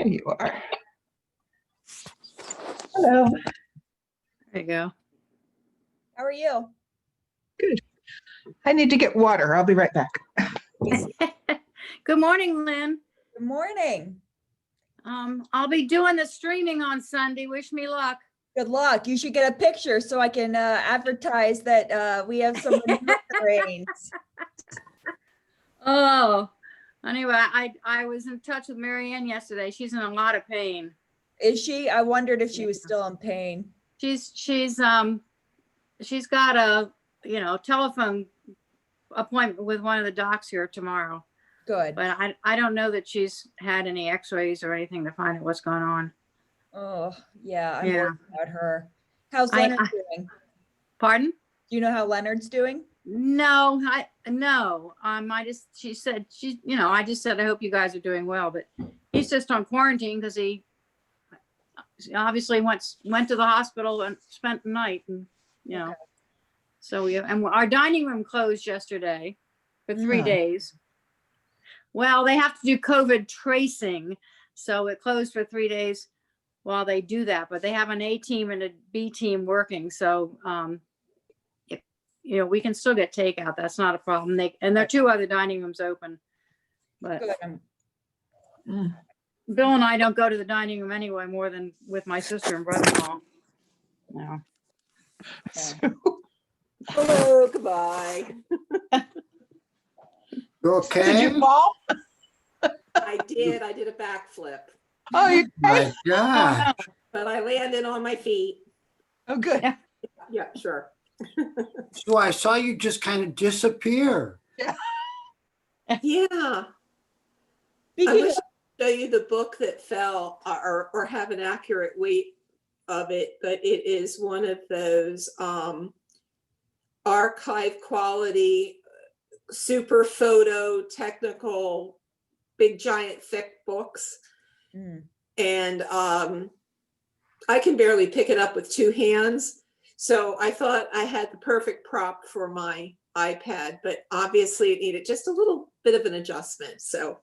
There you are. Hello. There you go. How are you? Good. I need to get water. I'll be right back. Good morning, Lynn. Good morning. I'll be doing the streaming on Sunday. Wish me luck. Good luck. You should get a picture so I can advertise that we have some rains. Oh, anyway, I was in touch with Marianne yesterday. She's in a lot of pain. Is she? I wondered if she was still in pain. She's got a telephone appointment with one of the docs here tomorrow. Good. But I don't know that she's had any x-rays or anything to find out what's going on. Oh, yeah. I'm worried about her. How's Leonard doing? Pardon? Do you know how Leonard's doing? No, I just said I hope you guys are doing well, but he's just on quarantine because he obviously went to the hospital and spent the night, and Okay. so our dining room closed yesterday for 3 days. Well, they have to do COVID tracing, so it closed for 3 days while they do that, but they have an A team and a B team working, so we can still get takeout. That's not a problem. There are 2 other dining rooms open, but Good. Bill and I don't go to the dining room anyway, more than with my sister and brother-in-law. No. Hello, goodbye. You okay? Did you fall? I did a backflip, Oh, you My God. but I landed on my feet. Oh, good. Yeah, sure. So I saw you just kind of disappear. Yeah. I Speaking wish I could show you the book that fell or have an accurate weight of it, but it is one of those archive quality, super photo technical, big giant thick books. And I can barely pick it up with 2 hands. So I thought I had the perfect prop for my iPad, but obviously it needed just a little bit of an adjustment. So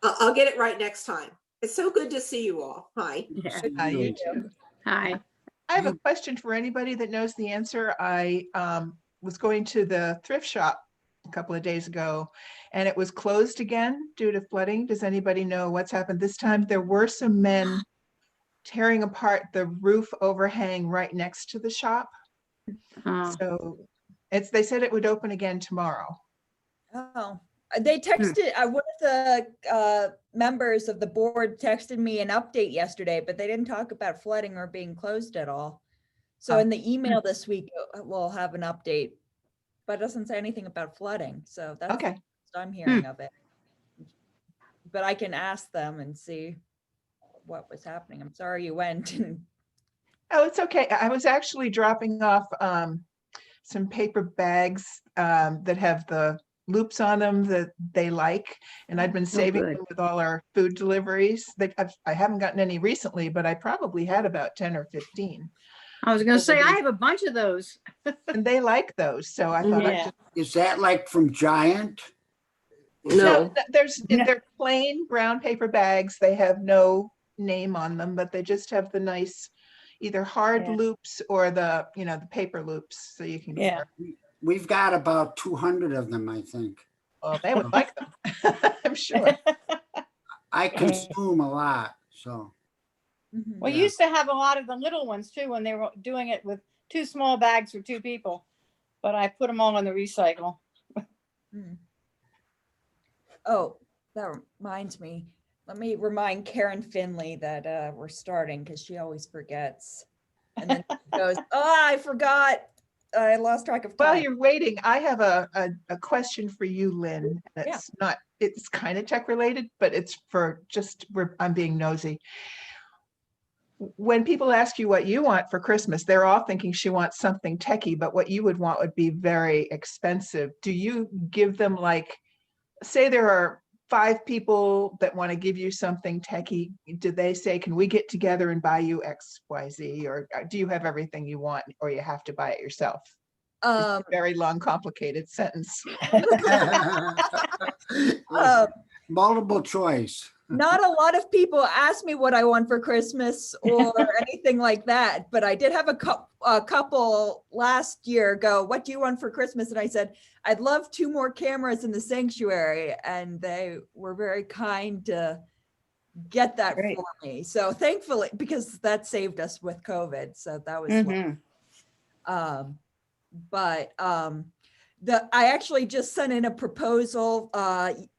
I'll get it right next time. It's so good to see you all. Hi. Hi, you too. Hi. I have a question for anybody that knows the answer. I was going to the thrift shop a couple of days ago, and it was closed again due to flooding. Does anybody know what's happened this time? There were some men tearing apart the roof overhang right next to the shop. So they said it would open again tomorrow. Oh, they texted, one of the members of the board texted me an update yesterday, but they didn't talk about flooding or being closed at all. So in the email this week, we'll have an update, but it doesn't say anything about flooding. So that's Okay. what I'm hearing of it. But I can ask them and see what was happening. I'm sorry you went. Oh, it's okay. I was actually dropping off some paper bags that have the loops on them that they like, and I'd been saving them with all our food deliveries. I haven't gotten any recently, but I probably had about 10 or 15. I was going to say, I have a bunch of those. And they like those, so I thought Is that like from Giant? No, they're plain brown paper bags. They have no name on them, but they just have the nice either hard loops or the the paper loops, so you can We've got about 200 of them, I think. Well, they would like them. I'm sure. I consume a lot, so. Well, you used to have a lot of the little ones too when they were doing it with 2 small bags for 2 people, but I put them all in the recycle. Oh, that reminds me. Let me remind Karen Finley that we're starting, because she always forgets. And then she goes, oh, I forgot. I lost track of time. While you're waiting, I have a question for you, Lynn. It's kind of tech related, but it's I'm being nosy. When people ask you what you want for Christmas, they're all thinking she wants something techie, but what you would want would be very expensive. Do you give them, like, say there are 5 people that want to give you something techie, do they say, can we get together and buy you X, Y, Z, or do you have everything you want, or you have to buy it yourself? Very long, complicated sentence. Multiple choice. Not a lot of people ask me what I want for Christmas or anything like that, but I did have a couple last year go, what do you want for Christmas? And I said, I'd love 2 more cameras in the sanctuary. And they were very kind to get that Great. for me. So thankfully, because that saved us with COVID. So that was, I actually just sent in a proposal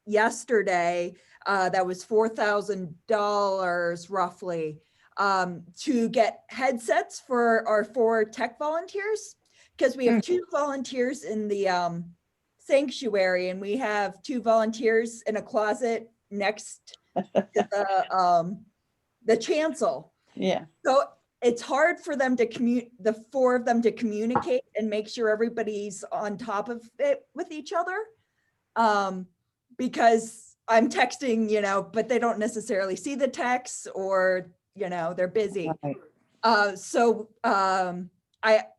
yesterday that was $4,000 roughly to get headsets for our 4 tech volunteers, because we have 2 volunteers in the sanctuary, and we have 2 volunteers in a closet next to the chancel. Yeah. So it's hard for them to the 4 of them to communicate and make sure everybody's on top of it with each other. Because I'm texting, but they don't necessarily see the texts, or, they're busy. Right.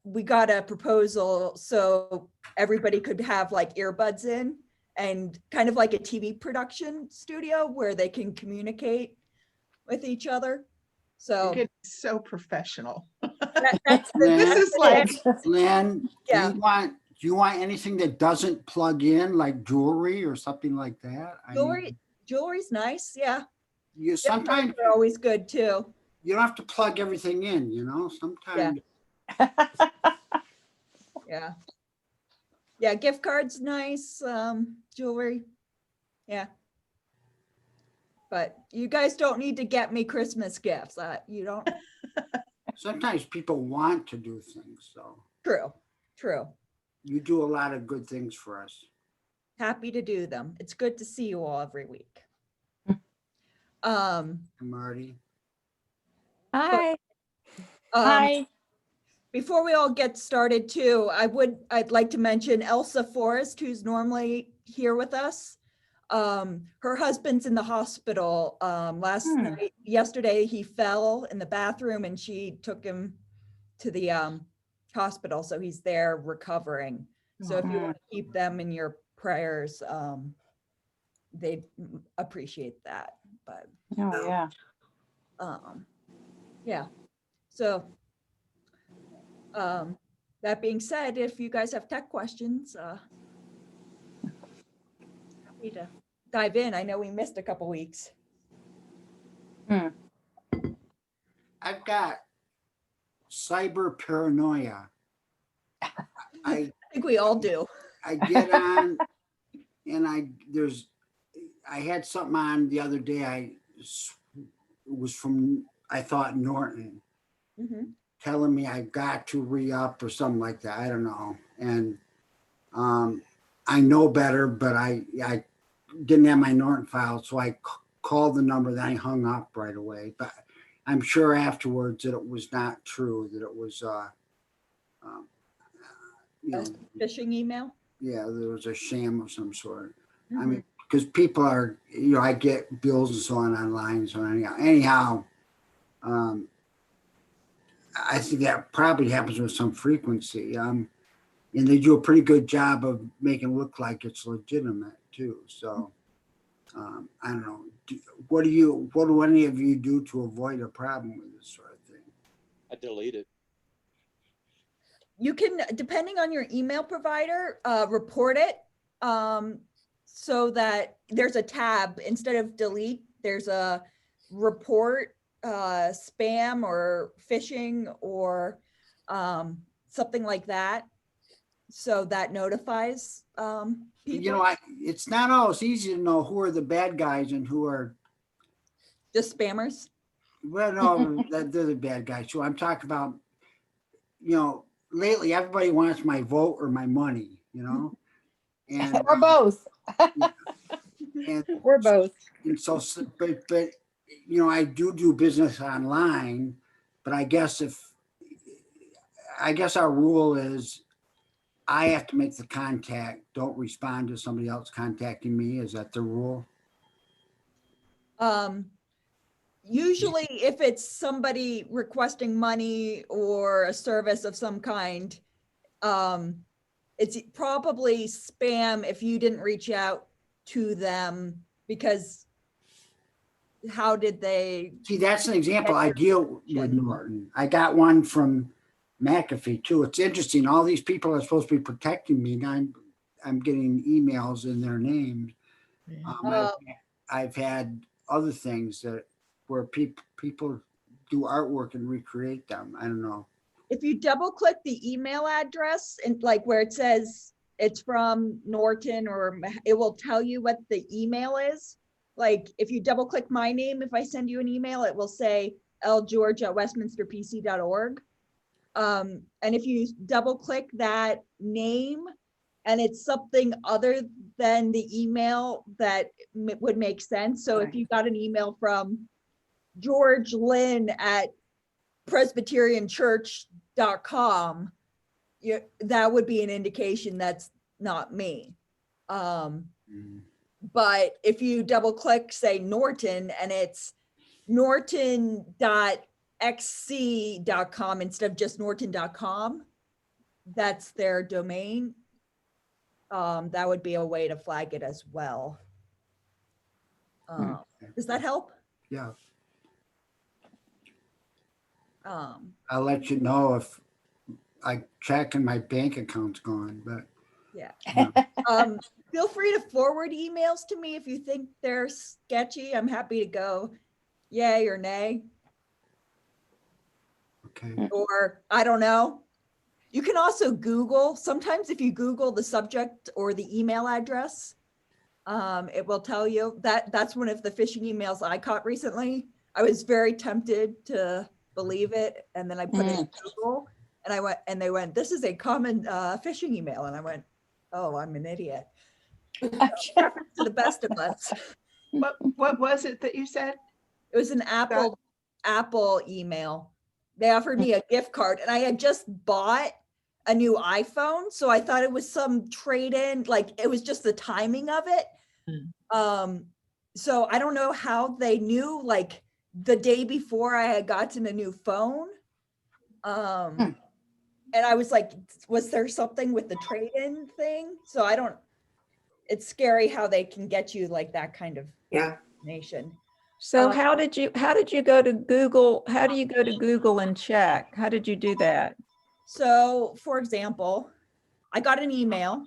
We got a proposal so everybody could have like earbuds in, and kind of like a TV production studio where they can communicate with each other. You're So getting so professional. that's This is like, Lynn, Yeah. do you want anything that doesn't plug in, like jewelry or something like that? I mean, jewelry's nice. Yeah. you sometimes They're always good too. you don't have to plug everything in, sometimes. Yeah. Yeah. Gift cards, nice. Jewelry. Yeah. But you guys don't need to get me Christmas gifts. You don't. Sometimes people want to do things, so True. you do a lot of good things for us. Happy to do them. It's good to see you all every week. Marty. Hi. Um, Hi. Before we all get started too, I'd like to mention Elsa Forrest, who's normally here with us. Her husband's in the hospital. Yesterday he fell in the bathroom and she took him to the hospital. So he's there recovering. So if you want to keep them in your prayers, they'd appreciate that. But Oh, yeah. yeah. So that being said, if you guys have tech questions, happy to dive in. I know we missed a couple weeks. I've got cyber paranoia. I think we all do. I get on and I had something on the other day. It was from, I thought, Norton, telling me I got to re-up or something like that. I don't know. And I know better, but I didn't have my Norton file. So I called the number, then I hung up right away. But I'm sure afterwards that it was not true, that it was, Phishing email? Yeah, there was a sham of some sort. I mean, because people are, I get bills and so on online. So anyhow, I think that probably happens with some frequency. And they do a pretty good job of making it look like it's legitimate too. So I don't know. What do any of you do to avoid a problem with this sort of thing? I delete it. You can, depending on your email provider, report it so that there's a tab instead of delete. There's a report spam or phishing or something like that. So that notifies people. It's not always easy to know who are the bad guys and who are just spammers. Well, no, they're the bad guys. So I'm talking about, lately everybody wants my vote or my money, and Or both. and We're both. And so, but I do business online, but I guess our rule is I have to make the contact. Don't respond to somebody else contacting me. Is that the rule? Usually if it's somebody requesting money or a service of some kind, it's probably spam if you didn't reach out to them, because how did they? See, that's an example. I deal with Norton. I got one from McAfee too. It's interesting. All these people are supposed to be protecting me, and I'm getting emails in their names. I've had other things that where people do artwork and recreate them. I don't know. If you double click the email address and like where it says it's from Norton, or it will tell you what the email is. Like if you double click my name, if I send you an email, it will say lgeorge@westminsterpc.org. And if you double click that name and it's something other than the email, that would make sense. So if you got an email from George Lynn at presbyterianchurch.com, that would be an indication that's not me. But if you double click, say Norton, and it's norton.xc.com instead of just norton.com, that's their domain. That would be a way to flag it as well. Does that help? Yeah. I'll let you know if I check and my bank account's gone, but yeah. no. Feel free to forward emails to me if you think they're sketchy. I'm happy to go yay or nay. Okay. Or I don't know. You can also Google. Sometimes if you Google the subject or the email address, it will tell you. That's one of the phishing emails I caught recently. I was very tempted to believe it, and then I put it in Google, and they went, "This is a common phishing email," and I went, "Oh, I'm an idiot." To the best of us. What was it that you said? It was an Apple email. They offered me a gift card, and I had just bought a new iPhone, so I thought it was some trade-in. Like it was just the timing of it. So I don't know how they knew. Like the day before I had gotten a new phone, and I was like, "Was there something with the trade-in thing?" So I don't. It's scary how they can get you like that kind of information. So how did you go to Google? How do you go to Google and check? How did you do that? So for example, I got an email.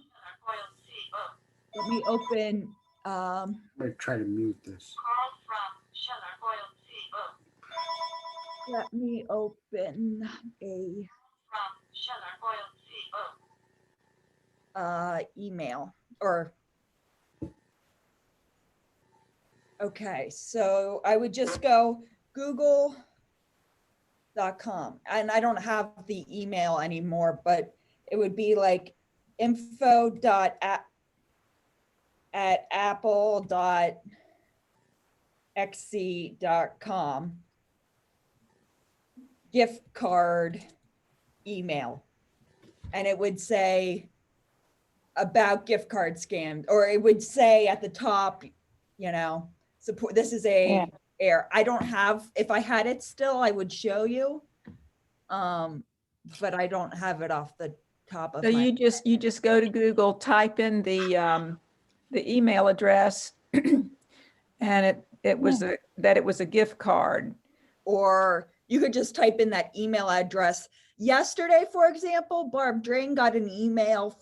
Let me open. I'm going to try to mute this. Let me open a email or okay, so I would just go google.com, and I don't have the email anymore, but it would be like info.apple.xc.com gift card email, and it would say about gift card scams, or it would say at the top, support. This is a error. I don't have. If I had it still, I would show you, but I don't have it off the top of. So you just go to Google, type in the email address, and it was a gift card. Or you could just type in that email address. Yesterday, for example, Barb Drain got an email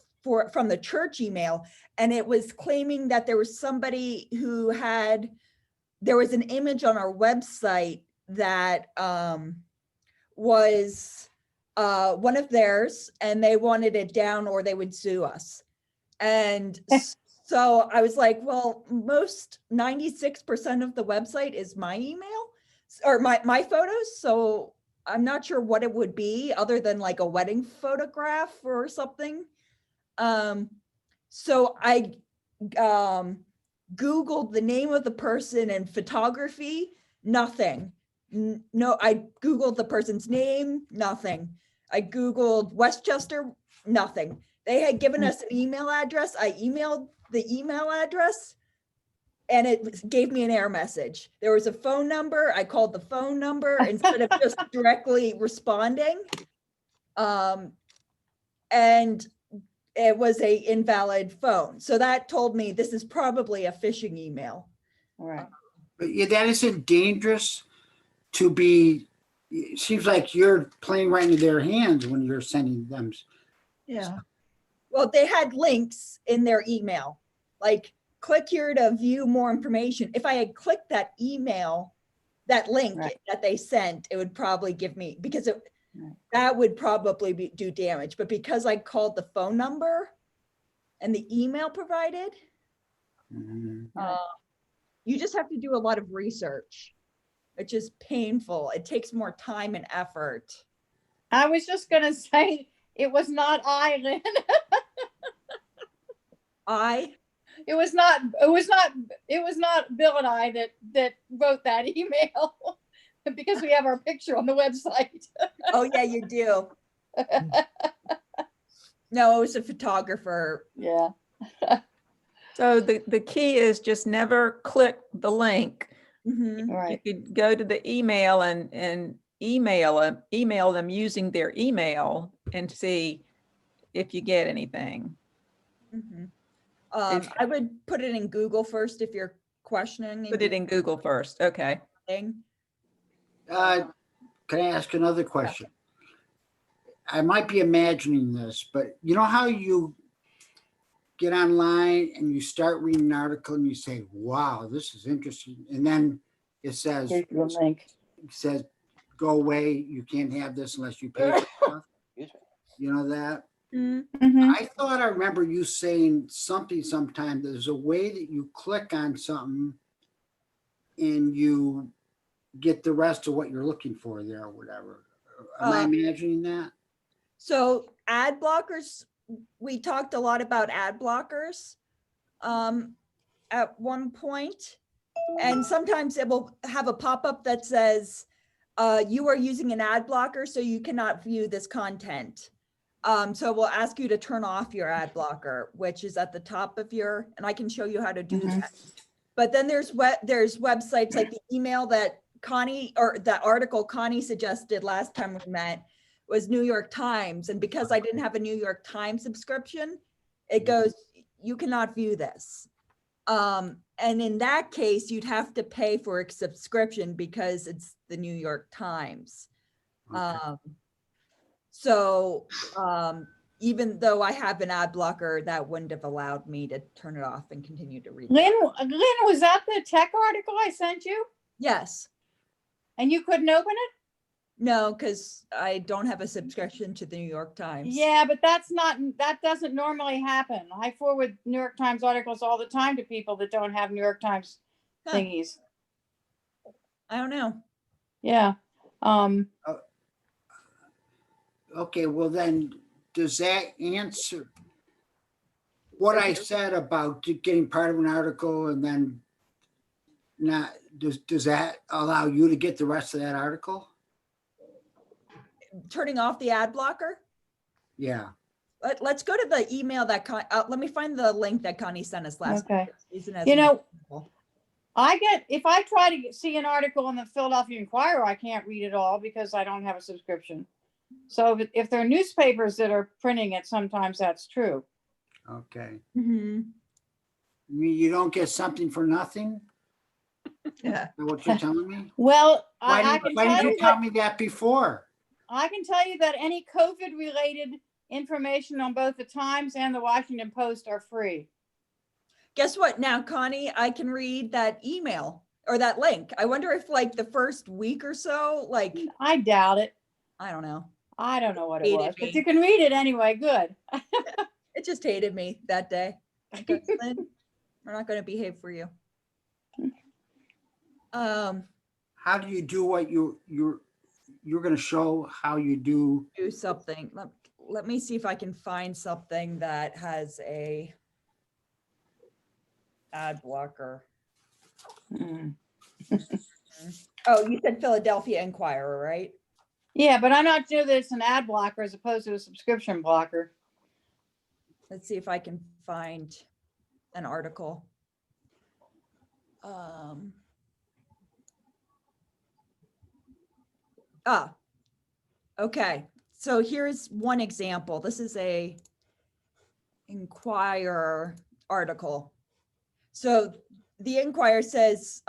from the church email, and it was claiming that there was somebody who there was an image on our website that was one of theirs, and they wanted it down or they would sue us. And so I was like, well, 96% of the website is my email or my photos. So I'm not sure what it would be other than like a wedding photograph or something. So I Googled the name of the person and photography, nothing. No, I Googled the person's name, nothing. I Googled Westchester, nothing. They had given us an email address. I emailed the email address and it gave me an error message. There was a phone number. I called the phone number instead of just directly responding. And it was a invalid phone. So that told me this is probably a phishing email. Right. But yeah, that isn't dangerous to be, it seems like you're playing right into their hands when you're sending them. Yeah. Well, they had links in their email, like click here to view more information. If I had clicked that email, that link Right. that they sent, it would probably give me, because Right. that would probably do damage. But because I called the phone number and the email provided, Mhm. you just have to do a lot of research, which is painful. It takes more time and effort. I was just gonna say, it was not I, Lynn. It was not Bill and I that wrote that email because we have our picture on the website. Oh yeah, you do. No, it was a photographer. Yeah. So the key is just never click the link. Mhm. Right. You could go to the email and email them using their email and see if you get anything. Mhm. I would put it in Google first if you're questioning. Put it in Google first. Okay. Thing. Can I ask another question? I might be imagining this, but you know how you get online and you start reading an article and you say, wow, this is interesting. And then it says, Here's the link. go away. You can't have this unless you pay for stuff. You know that? Mhm. I thought I remember you saying something sometime. There's a way that you click on something and you get the rest of what you're looking for there or whatever. Am I imagining that? So ad blockers, we talked a lot about ad blockers at one point. And sometimes it will have a pop-up that says, you are using an ad blocker, so you cannot view this content. So we'll ask you to turn off your ad blocker, which is at the top of your, and I can show you how to do that. But then there's websites like the email that Connie, or the article Connie suggested last time we met was New York Times. And because I didn't have a New York Times subscription, it goes, you cannot view this. And in that case, you'd have to pay for a subscription because it's the New York Times. Okay. So even though I have an ad blocker, that wouldn't have allowed me to turn it off and continue to read. Lynn, was that the tech article I sent you? Yes. And you couldn't open it? No, because I don't have a subscription to the New York Times. Yeah, but that doesn't normally happen. I forward New York Times articles all the time to people that don't have New York Times thingies. I don't know. Yeah. Okay, well then, does that answer what I said about getting part of an article and then not, does that allow you to get the rest of that article? Turning off the ad blocker? Yeah. Let's go to the email that let me find the link that Connie sent us last Okay. week. You know, if I try to see an article in the Philadelphia Inquirer, I can't read it all because I don't have a subscription. So if there are newspapers that are printing it, sometimes that's true. Okay. Mm-hmm. You mean you don't get something for nothing? Yeah. Is that what you're telling me? Well, Why did you tell me that before? I can tell you that any COVID related information on both the Times and the Washington Post are free. Guess what? Now, Connie, I can read that email or that link. I wonder if like the first week or so, like, I doubt it. I don't know. I don't know what it Hated was, me. but you can read it anyway. Good. It just hated me that day. It goes, Lynn, we're not going to behave for you. How do you do what you're going to show how you do? Do something. Let me see if I can find something that has a ad blocker. Oh, you said Philadelphia Inquirer, right? Yeah, but I'm not sure that it's an ad blocker as opposed to a subscription blocker. Let's see if I can find an article. Okay. So here's one example. This is a Inquirer article. So the Inquirer says,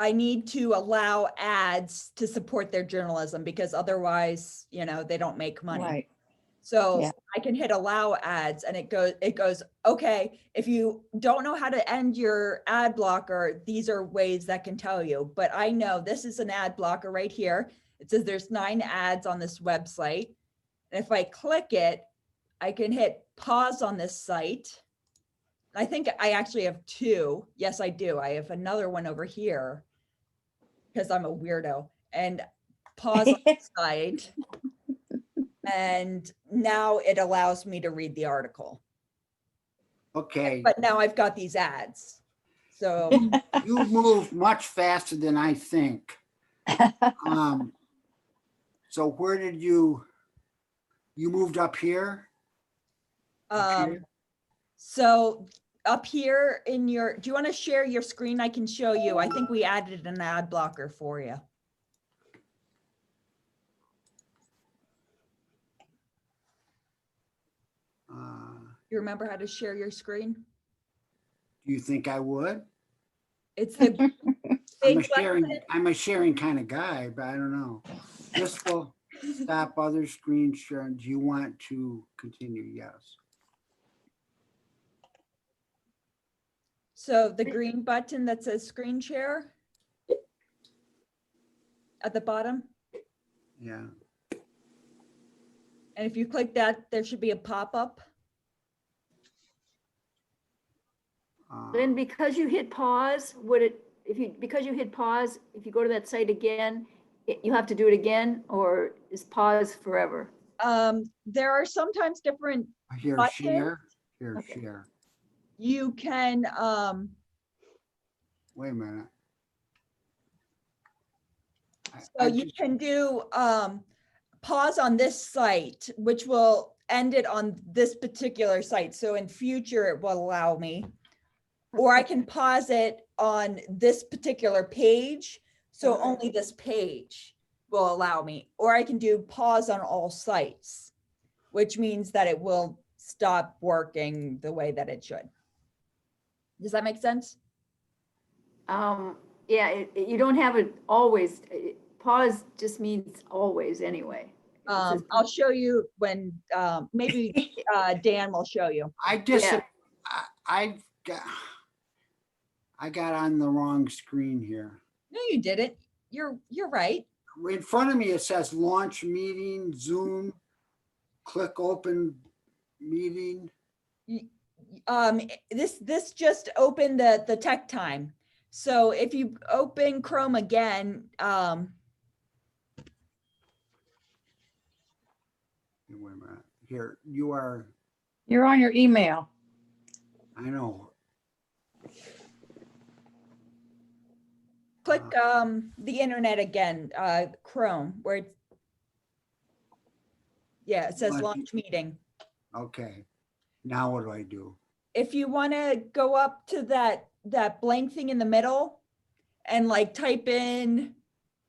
I need to allow ads to support their journalism because otherwise, they don't make money. Right. So Yeah. I can hit allow ads and it goes, okay, if you don't know how to end your ad blocker, these are ways that can tell you. But I know this is an ad blocker right here. It says there's 9 ads on this website. And if I click it, I can hit pause on this site. I think I actually have 2. Yes, I do. I have another one over here because I'm a weirdo, and pause on the site. And now it allows me to read the article. Okay, But now I've got these ads. So you moved much faster than I think. So where did you moved up here? Up here? so up here in your, do you want to share your screen? I can show you. I think we added an ad blocker for you. You remember how to share your screen? Do you think I would? It's the big I'm a sharing kind of guy, but I don't know. This will stop other screen sharing. Do you want to continue? Yes. So the green button that says screen share at the bottom. Yeah. And if you click that, there should be a pop-up. Then because you hit pause, because you hit pause, if you go to that site again, you have to do it again, or is pause forever? There are sometimes different Here, buttons. share. Here, Okay. share. You can, Wait a minute. so you can do pause on this site, which will end it on this particular site. So in future, it will allow me. Or I can pause it on this particular page. So only this page will allow me. Or I can do pause on all sites, which means that it will stop working the way that it should. Does that make sense? Yeah, you don't have it always. Pause just means always anyway. I'll show you when, maybe Dan will show you. Yeah. I got on the wrong screen here. No, you didn't. You're right. In front of me, it says launch meeting, Zoom, click open meeting. This just opened the tech time. So if you open Chrome again, Wait a minute. Here, you're on your email. I know. click the internet again, Chrome, where it's, yeah, it says launch meeting. Okay. Now what do I do? If you want to go up to that blank thing in the middle and like type in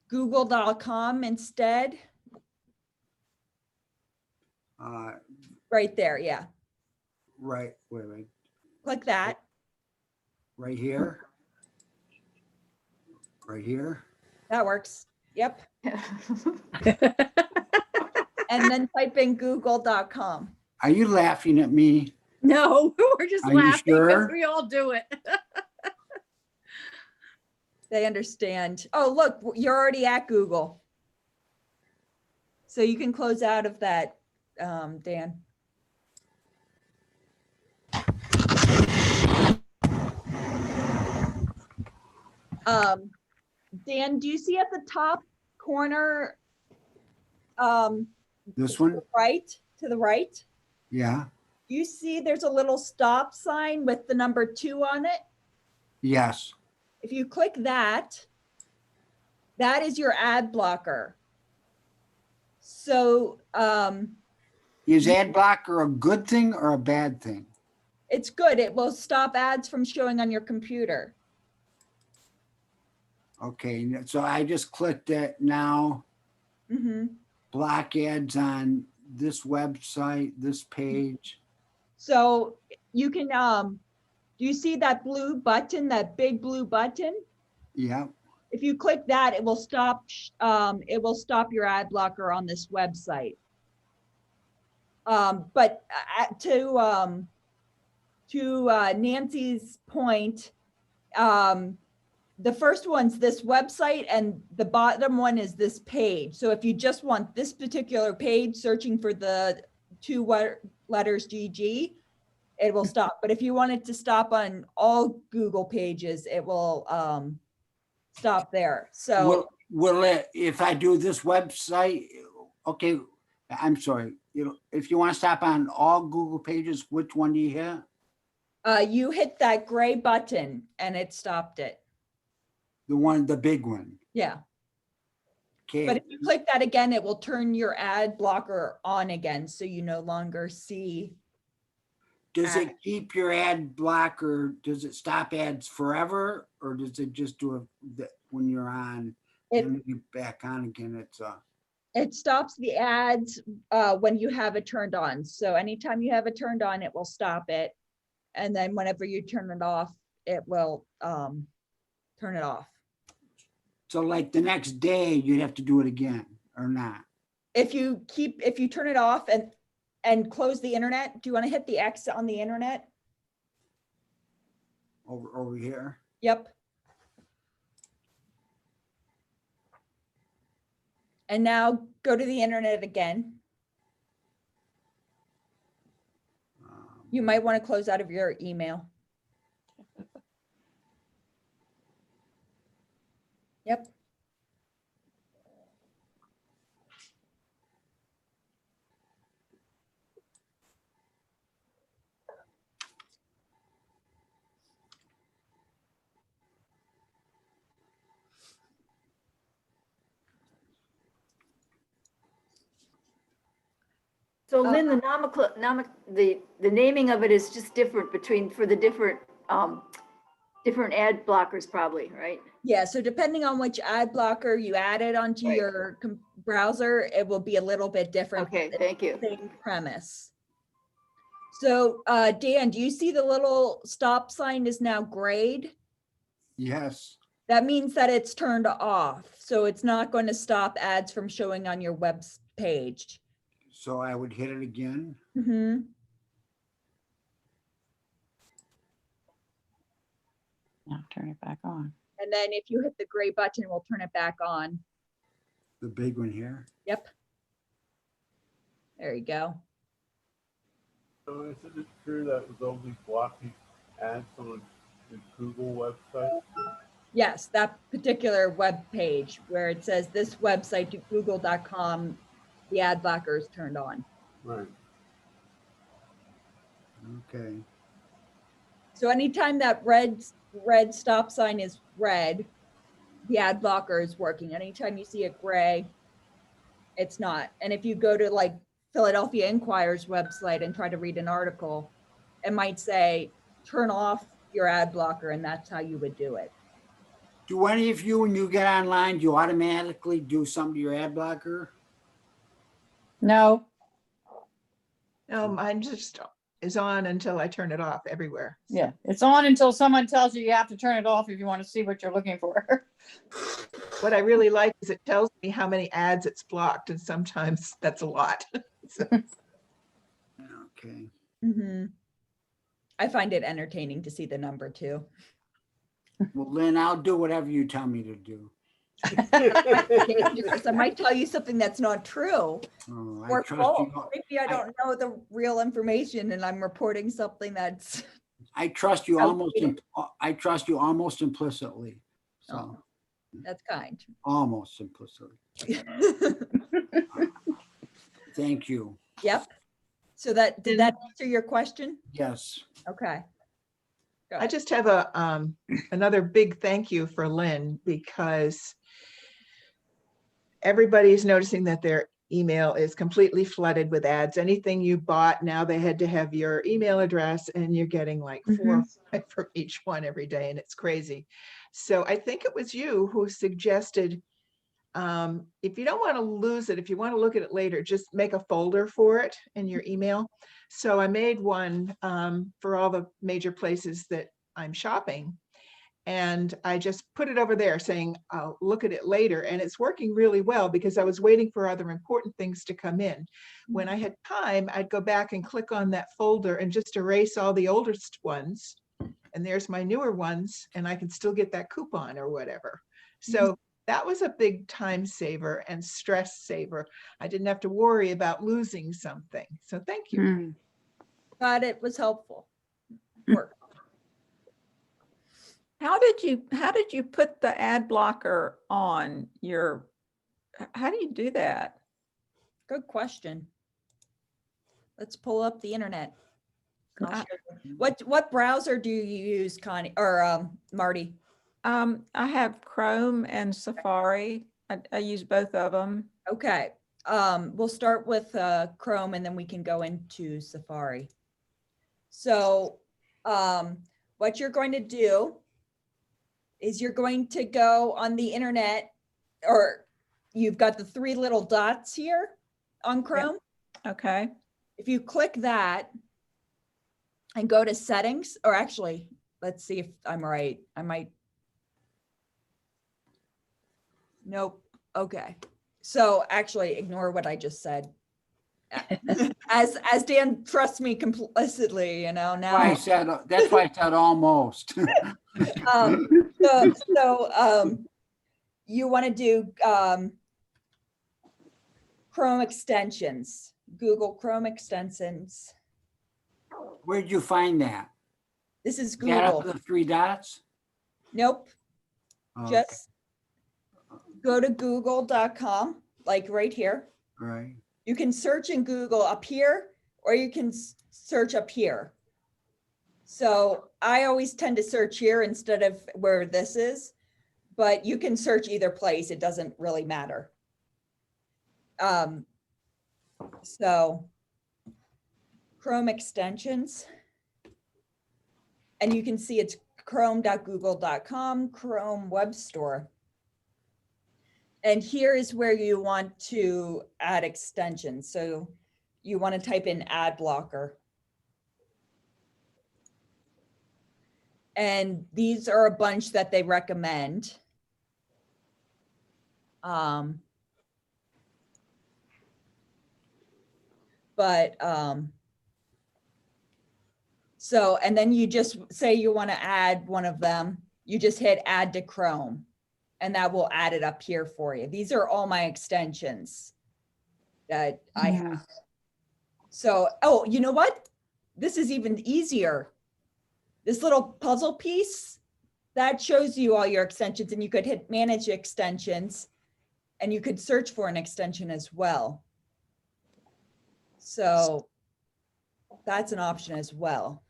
google.com instead. Right there, yeah. Right, wait. Click that. Right here? Right here? That works. Yep. And then type in google.com. Are you laughing at me? No, we're just Are you laughing because sure? we all do it. They understand. Oh, look, you're already at Google. So you can close out of that, Dan. Dan, do you see at the top corner? This one? To the right? Yeah. You see there's a little stop sign with the number 2 on it? Yes. If you click that, that is your ad blocker. So Is ad blocker a good thing or a bad thing? it's good. It will stop ads from showing on your computer. Okay, so I just clicked it now. Mm-hmm. Block ads on this website, this page. So you can, do you see that blue button, that big blue button? Yeah. if you click that, it will stop your ad blocker on this website. But to Nancy's point, the first one's this website and the bottom one is this page. So if you just want this particular page, searching for the two letters GG, it will stop. But if you want it to stop on all Google pages, it will stop there. So will it, if I do this website, okay, I'm sorry, if you want to stop on all Google pages, which one do you hit? you hit that gray button and it stopped it. The big one. Yeah. Okay. But if you click that again, it will turn your ad blocker on again. So you no longer see. Does it keep your ad blocker? Does it stop ads forever, or does it just do it when you're on and you back on again? It stops the ads when you have it turned on. So anytime you have it turned on, it will stop it. And then whenever you turn it off, it will turn it off. So like the next day, you'd have to do it again or not? If you turn it off and close the internet, do you want to hit the X on the internet? Over here? Yep. And now go to the internet again. You might want to close out of your email. Yep. So Lynn, the naming of it is just different for the different ad blockers probably, right? Yeah, so depending on which ad blocker you added onto Right. your browser, it will be a little bit different. Okay, thank you. Same premise. So Dan, do you see the little stop sign is now grayed? Yes. That means that it's turned off. So it's not going to stop ads from showing on your web page. So I would hit it again. Mm-hmm. Now turn it back on. And then if you hit the gray button, we'll turn it back on. The big one here. Yep. There you go. So isn't it true that was only blocking ads on the Google website? Yes, that particular web page where it says this website, google.com, the ad blocker is turned on. Right. Okay. So anytime that red stop sign is red, the ad blocker is working. Anytime you see it gray, it's not. And if you go to like Philadelphia Inquirer's website and try to read an article, it might say, turn off your ad blocker, and that's how you would do it. Do any of you, when you get online, do you automatically do something to your ad blocker? No, No, mine just is on until I turn it off everywhere. yeah, it's on until someone tells you have to turn it off if you want to see what you're looking for. What I really like is it tells me how many ads it's blocked, and sometimes that's a lot. So, Okay. Mm-hmm. I find it entertaining to see the number too. Well, Lynn, I'll do whatever you tell me to do. I might tell you something that's not true. Oh, Or I trust false. you. Maybe I don't know the real information and I'm reporting something that's. I trust you Outdated. almost implicitly. So Oh, that's kind. almost implicitly. Thank you. Yep. So did that answer your question? Yes. Okay. I just have another big thank you for Lynn, because everybody's noticing that their email is completely flooded with ads. Anything you bought, now they had to have your email address, and you're getting like 4 or 5 from each one every day, and it's crazy. So I think it was you who suggested, if you don't want to lose it, if you want to look at it later, just make a folder for it in your email. So I made one for all the major places that I'm shopping. And I just put it over there saying, I'll look at it later. And it's working really well because I was waiting for other important things to come in. When I had time, I'd go back and click on that folder and just erase all the oldest ones. And there's my newer ones, and I can still get that coupon or whatever. So that was a big time saver and stress saver. I didn't have to worry about losing something. So thank you. Glad it was helpful. Work. How did you put the ad blocker on your, how do you do that? Good question. Let's pull up the internet. I'll show you. What browser do you use, Connie or Marty? I have Chrome and Safari. I use both of them. Okay. We'll start with Chrome and then we can go into Safari. So what you're going to do is you're going to go on the internet, or you've got the three little dots here on Chrome. Okay. If you click that and go to settings, or actually, let's see if I'm right. I might. Nope. Okay. So actually ignore what I just said. As Dan trusts me complicitly, you know, now. That's why I said almost. So you want to do Chrome extensions, Google Chrome extensions. Where'd you find that? This is That up Google. the three dots? Nope. Okay. Just go to google.com, like right here. Right. You can search in Google up here, or you can search up here. So I always tend to search here instead of where this is, but you can search either place. It doesn't really matter. So Chrome extensions, and you can see it's chrome.google.com, Chrome Web Store. And here is where you want to add extensions. So you want to type in ad blocker. And these are a bunch that they recommend. So, and then you just say you want to add one of them, you just hit add to Chrome, and that will add it up here for you. These are all my extensions that I have. So, oh, you know what? This is even easier. This little puzzle piece, that shows you all your extensions, and you could hit manage extensions, and you could search for an extension as well. So that's an option as well.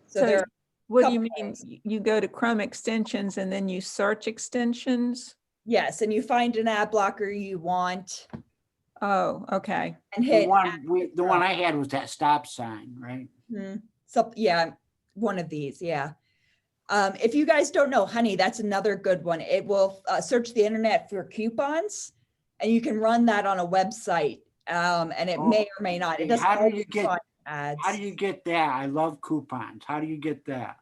So there. What do you mean? You go to Chrome extensions and then you search extensions? Yes, and you find an ad blocker you want. Oh, okay. And The hit one I had was that stop sign, right? So yeah, one of these, yeah. If you guys don't know, honey, that's another good one. It will search the internet for coupons, and you can run that on a website, and it may or may not. It doesn't. How do you get ads? How do you get that? I love coupons. How do you get that?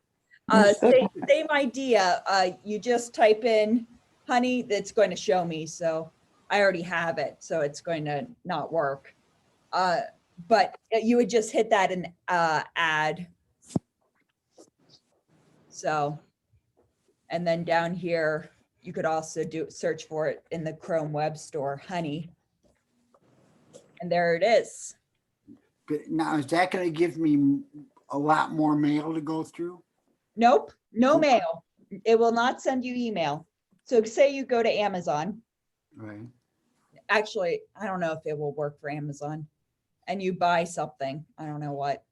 Same idea. You just type in honey, that's going to show me. So I already have it, so it's going to not work. But you would just hit that and add. So, and then down here, you could also search for it in the Chrome Web Store, honey. And there it is. Now, is that going to give me a lot more mail to go through? Nope, no mail. It will not send you email. So say you go to Amazon. Right. Actually, I don't know if it will work for Amazon. And you buy something, I don't know what.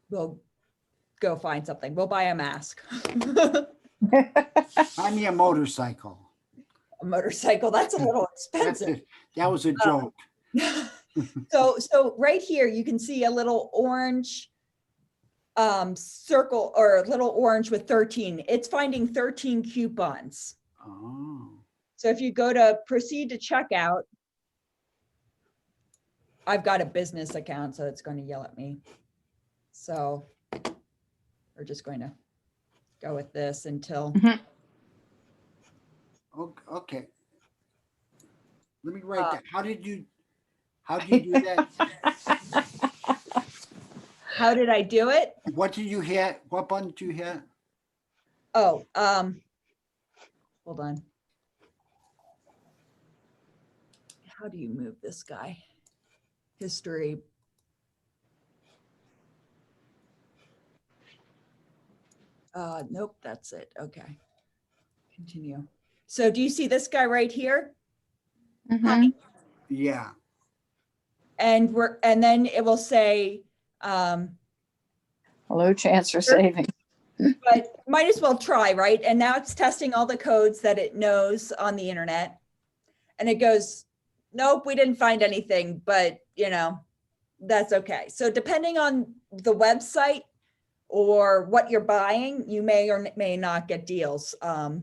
We'll go find something. We'll buy a mask. Buy me a motorcycle. A motorcycle, that's a little expensive. That was a joke. So right here, you can see a little orange circle, or a little orange with 13. It's finding 13 coupons. Oh. So if you go to proceed to checkout, I've got a business account, so it's going to yell at me. So we're just going to go with this until, Okay. Let me write that. How did you do that? how did I do it? What did you hit? What button did you hit? Oh, hold on. How do you move this guy? History. Nope, that's it. Okay. Continue. So do you see this guy right here? Mhm. Yeah. And then it will say, Low chance for saving. but might as well try, right? And now it's testing all the codes that it knows on the internet. And it goes, nope, we didn't find anything, but that's okay. So depending on the website or what you're buying, you may or may not get deals. But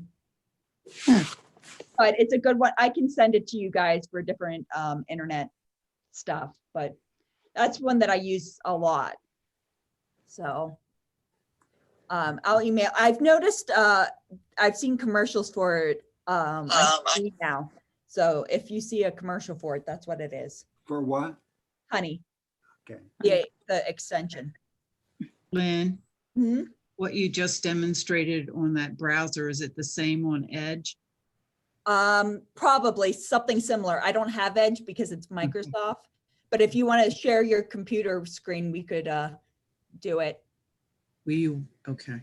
it's a good one. I can send it to you guys for different internet stuff, but that's one that I use a lot. So I'll email. I've noticed, I've seen commercials for it on TV now. So if you see a commercial for it, that's what it is. For what? Honey. Okay. Yeah, the extension. Lynn, Hmm? what you just demonstrated on that browser, is it the same on Edge? Probably something similar. I don't have Edge because it's Microsoft, but if you want to share your computer screen, we could do it. Okay.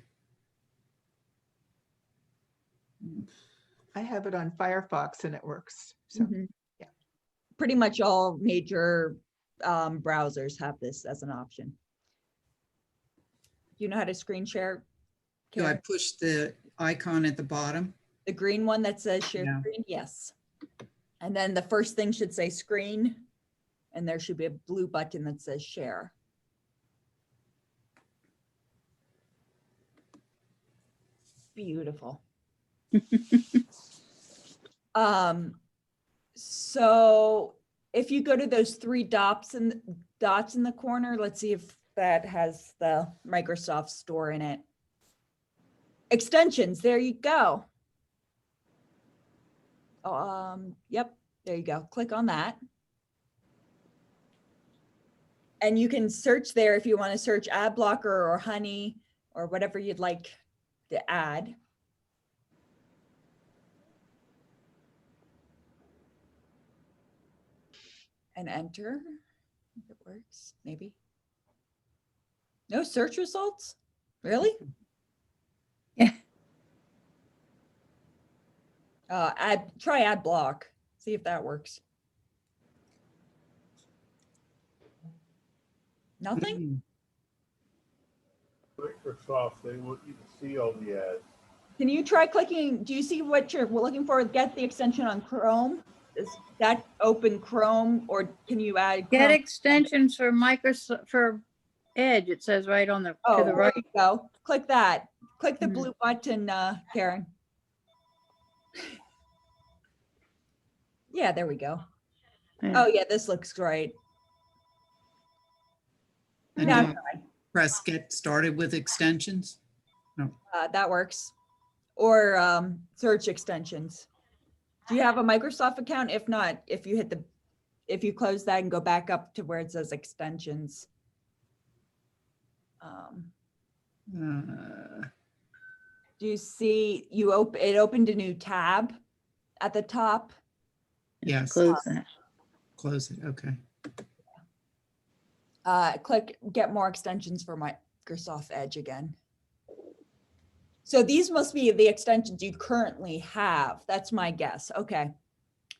I have it on Firefox and it works. So Mhm. yeah. Pretty much all major browsers have this as an option. You know how to screen share? Do I Karen? push the icon at the bottom? The green one that says share Yeah. screen? Yes. And then the first thing should say screen, and there should be a blue button that says share. Beautiful. So if you go to those three dots in the corner, let's see if that has the Microsoft Store in it. Extensions, there you go. Yep, there you go. Click on that. And you can search there if you want to search ad blocker or honey or whatever you'd like to add. And enter. If it works, maybe. No search results? Really? Yeah. Try ad block. See if that works. Nothing? Microsoft, they want you to see all the ads. Can you try clicking? Do you see what you're looking for? Get the extension on Chrome. Is that open Chrome, or can you add Get Chrome? extensions for Microsoft, for Edge, it says right on the, to Oh, the there right. you go. Click that. Click the Mhm. blue button, Karen. Yeah, there we go. Yeah. Oh yeah, this looks great. And Now do I press get started with extensions? that works. Or search extensions. Do you have a Microsoft account? If not, if you close that and go back up to where it says extensions. Do you see it opened a new tab at the top? Yes, Close that. close it, okay. Click get more extensions for Microsoft Edge again. So these must be the extensions you currently have. That's my guess. Okay.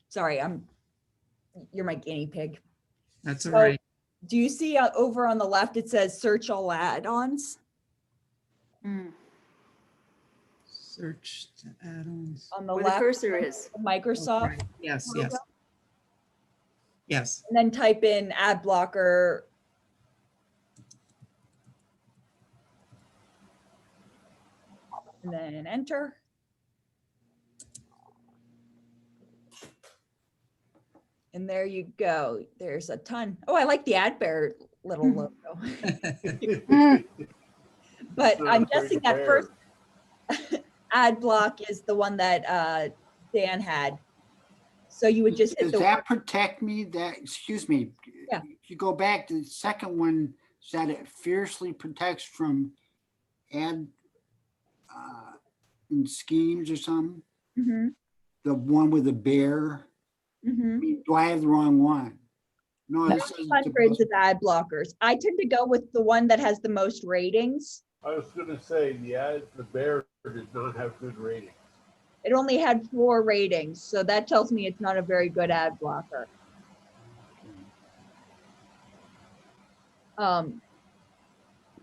Sorry, you're my guinea pig. That's all So, right. do you see over on the left, it says search all add-ons? Search the add-ons. On the Where the left, cursor is. Microsoft. Right. Yes, yes. logo? Yes. And then type in ad blocker. And then enter. And there you go. There's a ton. Oh, I like the ad bear little logo. Mm. But Not I'm afraid guessing of that bears. first ad block is the one that Dan had. So you would just hit Does the, that protect me? That, excuse me. Yeah. If you go back to the second one, said it fiercely protects from ad and schemes or something. Mhm, The one with the bear. mhm. Do I have the wrong one? No, this is Hundreds of ad blockers. I tend to go with the one that has the most ratings. I was gonna say, the bear did not have good ratings. It only had 4 ratings, so that tells me it's not a very good ad blocker.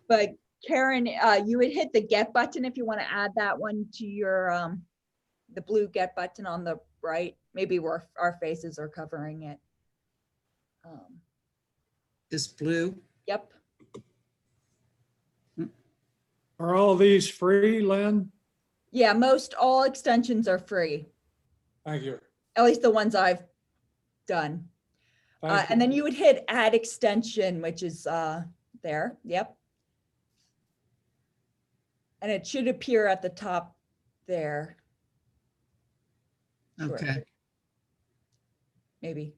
But Karen, you would hit the get button if you want to add that one to your the blue get button on the right. Maybe where our faces are covering it. This blue. Yep. Are all these free, Lynn? Yeah, most all extensions are free, Thank you. at least the ones I've done. Thank And you. then you would hit add extension, which is there. Yep. And it should appear at the top there. Okay, Maybe.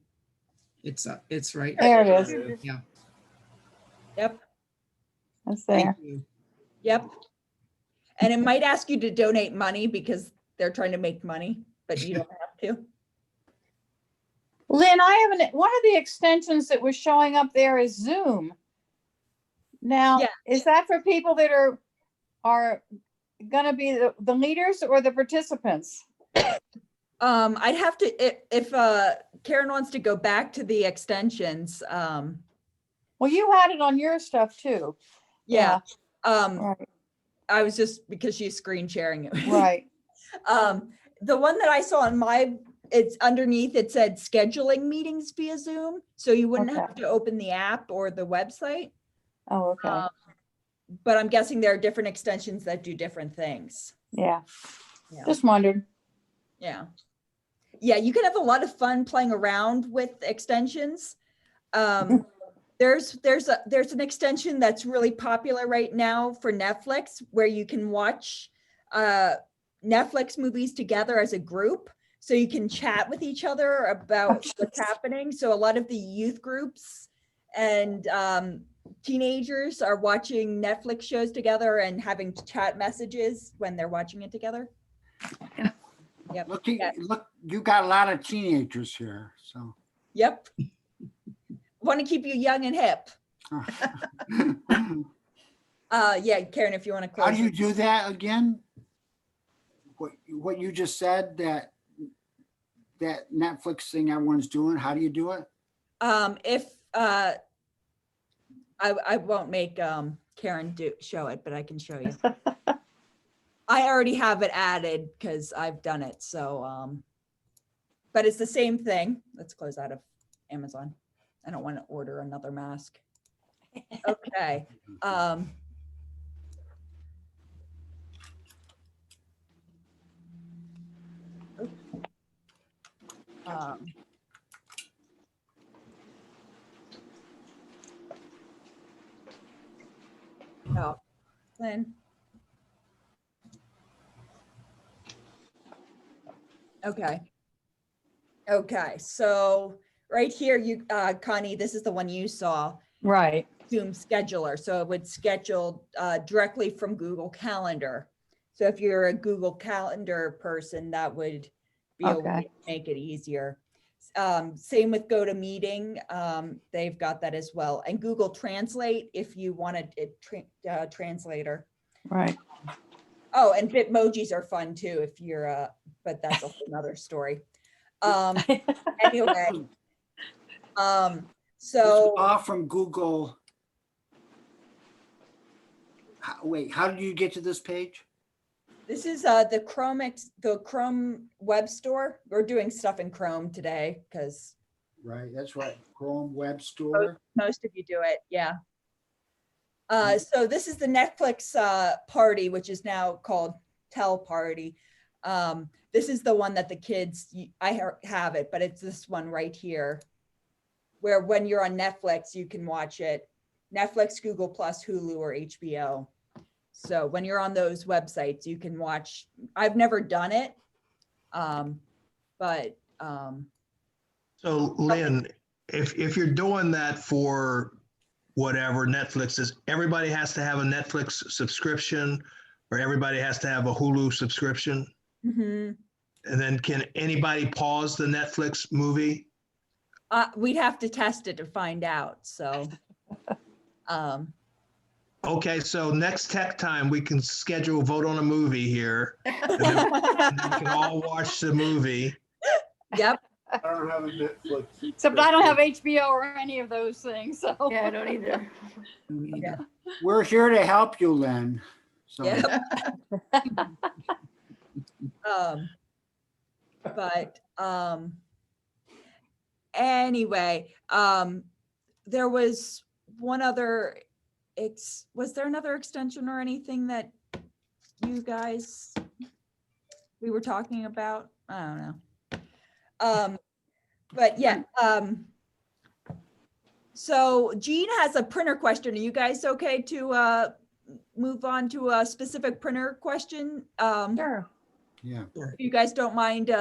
it's right. There it is. Yeah. Yep. That's Thank there. you. Yep. And it might ask you to donate money because they're trying to make money, but you don't have to. Lynn, I have one of the extensions that was showing up there is Zoom. Now, Yeah. is that for people that are gonna be the leaders or the participants? I'd have to, if Karen wants to go back to the extensions, Well, you had it on your stuff too. yeah. Right, I was just, because she's screen sharing it. right. The one that I saw on it's underneath, it said scheduling meetings via Zoom. So you wouldn't have Okay. to open the app or the website. Oh, okay. But I'm guessing there are different extensions that do different things. Yeah. Yeah. Just wondered. Yeah. Yeah, you can have a lot of fun playing around with extensions. There's an extension that's really popular right now for Netflix where you can watch Netflix movies together as a group. So you can chat with each other about what's happening. So a lot of the youth groups and teenagers are watching Netflix shows together and having chat messages when they're watching it together. Yep. Look, you got a lot of teenagers here, so. Yep. Want to keep you young and hip. Yeah, Karen, if you want to close. How do you do that again? What you just said, that Netflix thing everyone's doing, how do you do it? If I won't make Karen show it, but I can show you. I already have it added because I've done it. So, but it's the same thing. Let's close out of Amazon. I don't want to order another mask. Okay. Oh, Lynn. Okay. Okay, so right here, you, Connie, this is the one you saw, Right. Zoom scheduler. So it would schedule directly from Google Calendar. So if you're a Google Calendar person, that would be a way Okay. to make it easier. Same with GoToMeeting, they've got that as well. And Google Translate if you wanted a translator. Right. Oh, and Bitmojis are fun too if you're, but that's a whole nother story. Anyway, so Off from Google. Wait, how did you get to this page? this is the Chrome web store. We're doing stuff in Chrome today because Right, that's right. Chrome Web Store. most of you do it. Yeah. So this is the Netflix party, which is now called Tell Party. This is the one that the kids, I have it, but it's this one right here, where when you're on Netflix, you can watch it Netflix, Google Plus, Hulu, or HBO. So when you're on those websites, you can watch. I've never done it, but So Lynn, if you're doing that for whatever Netflix is, everybody has to have a Netflix subscription or everybody has to have a Hulu subscription? mhm. And then can anybody pause the Netflix movie? We'd have to test it to find out. So, Okay, so next tech time, we can schedule a vote on a movie here. And then we can all watch the movie. yep. I don't have a Netflix. Except I don't have HBO or any of those things, so. Yeah, I don't either. Yeah. We're here to help you, Lynn. So Yep. But anyway, there was one other, was there another extension or anything that you guys, we were talking about? I don't know. But yeah, so Jean has a printer question. Are you guys okay to move on to a specific printer question? Sure. yeah. If you guys don't mind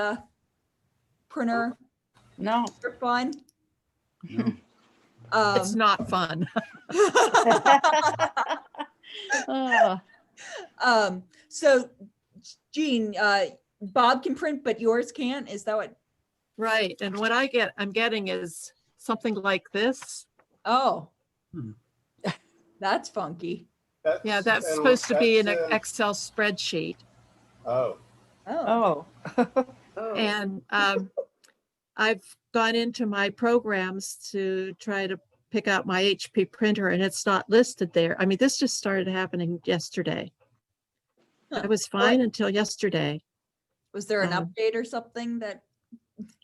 printer No. for fun. No. It's not fun. So Jean, Bob can print, but yours can't. Is that what? Right. And what I'm getting is something like this. Oh, Hmm. that's funky. Yeah, that's supposed to be an that's, Excel spreadsheet. Oh, Oh, And I've gone into my programs to try to pick out my HP printer and it's not listed there. I mean, this just started happening yesterday. I was fine until yesterday. was there an update or something that?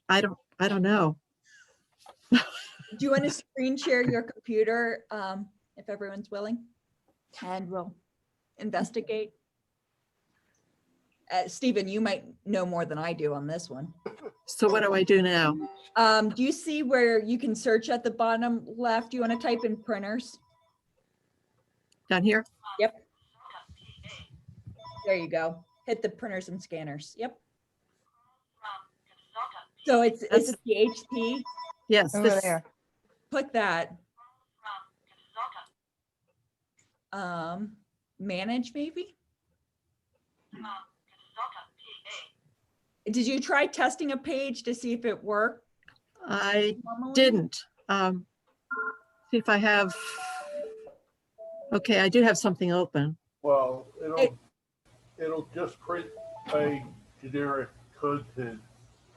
I don't know. Do you want to screen share your computer if everyone's willing? And we'll investigate. Stephen, you might know more than I do on this one. So what do I do now? Do you see where you can search at the bottom left? Do you want to type in printers? Down here? Yep. There you go. Hit the printers and scanners. Yep. So is it the HP? Yes, Over this, there. Click that. Manage maybe? Did you try testing a page to see if it worked? I normally? didn't. See if I have, okay, I do have something open. well, it'll just print a generic content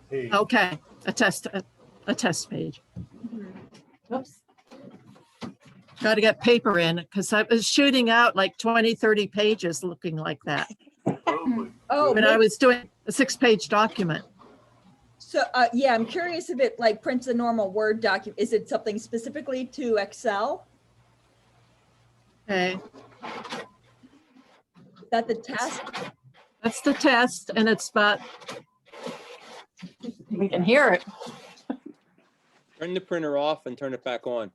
page. Okay, a test page. Oops. Got to get paper in because I was shooting out like 20, 30 pages looking like that Oh, when I was doing a 6-page document. so yeah, I'm curious if it like prints a normal Word document. Is it something specifically to Excel? Okay, Is that the test? that's the test and it's about, We can hear it. Turn the printer off and turn it back on.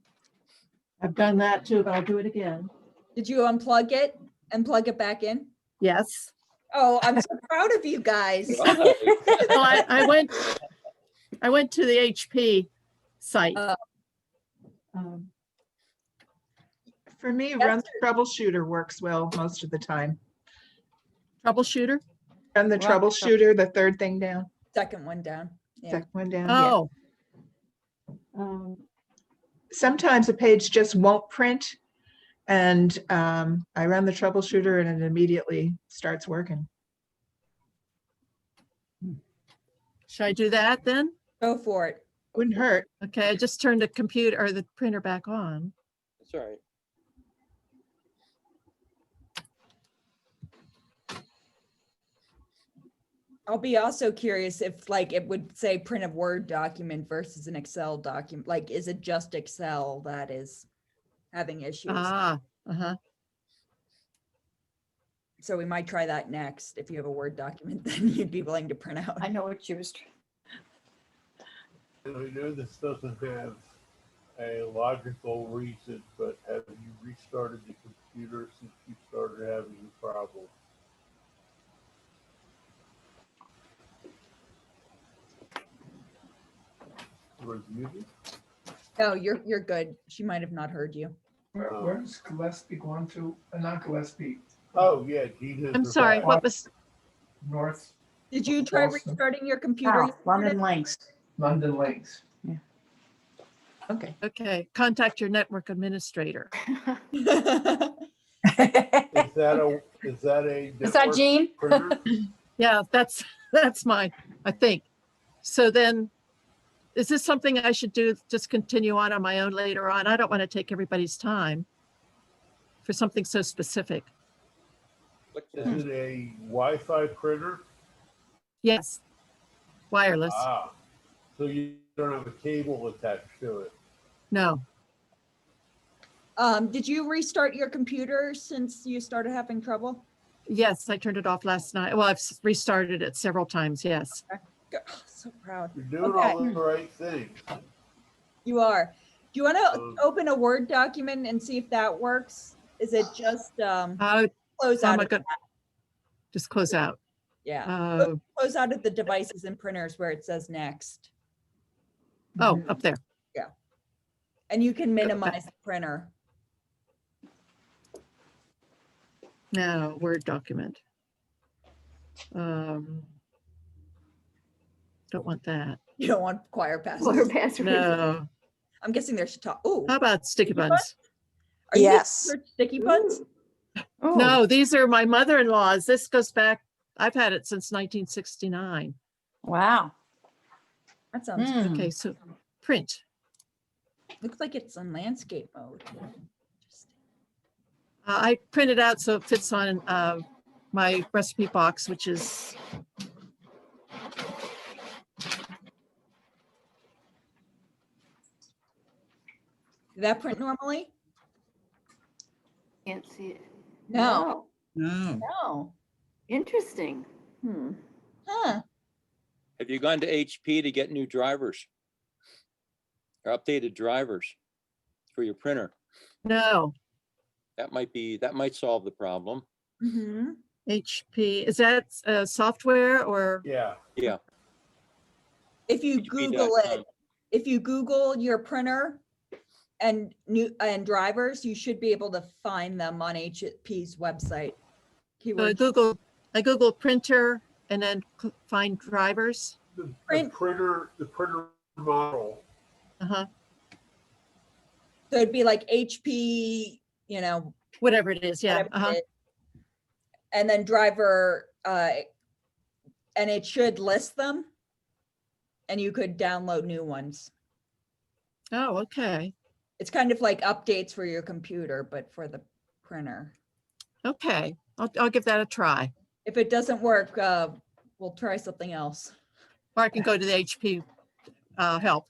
I've done that too, but I'll do it again. Did you unplug it and plug it back in? Yes. Oh, I'm so proud of you guys. Right. Well, I went to the HP site. For me, Run the Troubleshooter works well most of the time. Troubleshooter? Run the Run the Troubleshooter, the third thing down, Second one down. Yeah. second one down. yeah. Oh. Sometimes a page just won't print and I run the troubleshooter and it immediately starts working. Should I do that then? Go for it. Wouldn't hurt. Okay, I just turned the computer or the printer back on. That's all right. I'll be also curious if like it would say print a Word document versus an Excel document. Like, is it just Excel that is having issues? Ah, uh-huh. So we might try that next. If you have a Word document, then you'd be willing to print out. I know what you was. And I know this doesn't have a logical reason, but have you restarted the computer since you started having the problem? Was muted? No, you're good. She might have not heard you. Where's Gillespie going to? Not Gillespie. Oh, yeah, Gina's. I'm sorry, what was, North. Did you try Boston. restarting your computer? London Links. Okay. okay, contact your network administrator. Is that a Is that network Jean? printer? Yeah, that's mine, I think. So then, is this something I should do, just continue on my own later on? I don't want to take everybody's time for something so specific. Is it a Wi-Fi printer? Yes, wireless, Ah, so you don't have a cable attached to it. no. Did you restart your computer since you started having trouble? Yes, I turned it off last night. Well, I've restarted it several times, yes. Oh, so proud. You're doing Okay. all the right thing. You are. Do you want to open a Word document and see if that works? Is it just close Oh out? my Of God. Just close out. yeah. Close out of the devices and printers where it says next. Oh, up there. Yeah. And you can minimize the printer. No, Word document. Don't want that. You don't want choir passes. Or passwords. No. I'm guessing there's talk. Oh, How about sticky buns? are you Yes. search sticky buns? No, these are my mother-in-law's. This goes back, I've had it since 1969. Wow. That sounds Mm. good. Okay, so print. Looks like it's on landscape mode. I printed out so it fits on my recipe box, which is Did that print normally? Can't see it. No. No. No. Interesting. Huh. Have you gone to HP to get new drivers? Or updated drivers for your printer? no That might solve the problem. Mm-hmm. HP. Is that software or? Yeah. Yeah. If you Google it, if you Google your printer and drivers, you should be able to find them on HP's website. So I Google printer and then find drivers. The printer model. Uh-huh. So it'd be like HP, Whatever it is, yeah. whatever Uh-huh. it is. And then driver, and it should list them. And you could download new ones. Oh, okay. It's kind of like updates for your computer, but for the printer. Okay, I'll give that a try. If it doesn't work, we'll try something else. Or I can go to the HP help.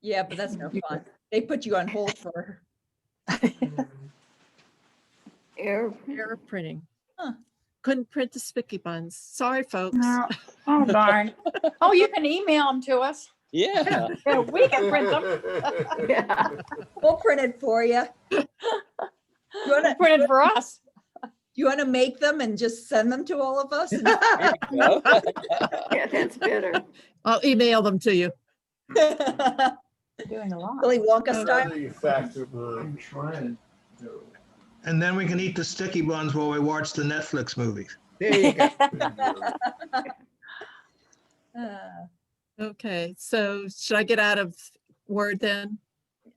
Yeah, but that's no fun. They put you on hold for. Error. Error printing. Huh. Couldn't print the sticky buns. Sorry, folks. No. Oh, darn. Oh, you can email them to us. Yeah. Yeah, we can print them. Yeah. We'll print it for you. You wanna Print it for us. you want to make them and just send them to all of us? And- Yeah, that's better. I'll email them to you. Doing a lot. Willy Wonka style. Rather you factor mine. I'm trying to. And then we can eat the sticky buns while we watch the Netflix movies. There you go. Okay, so should I get out of Word then?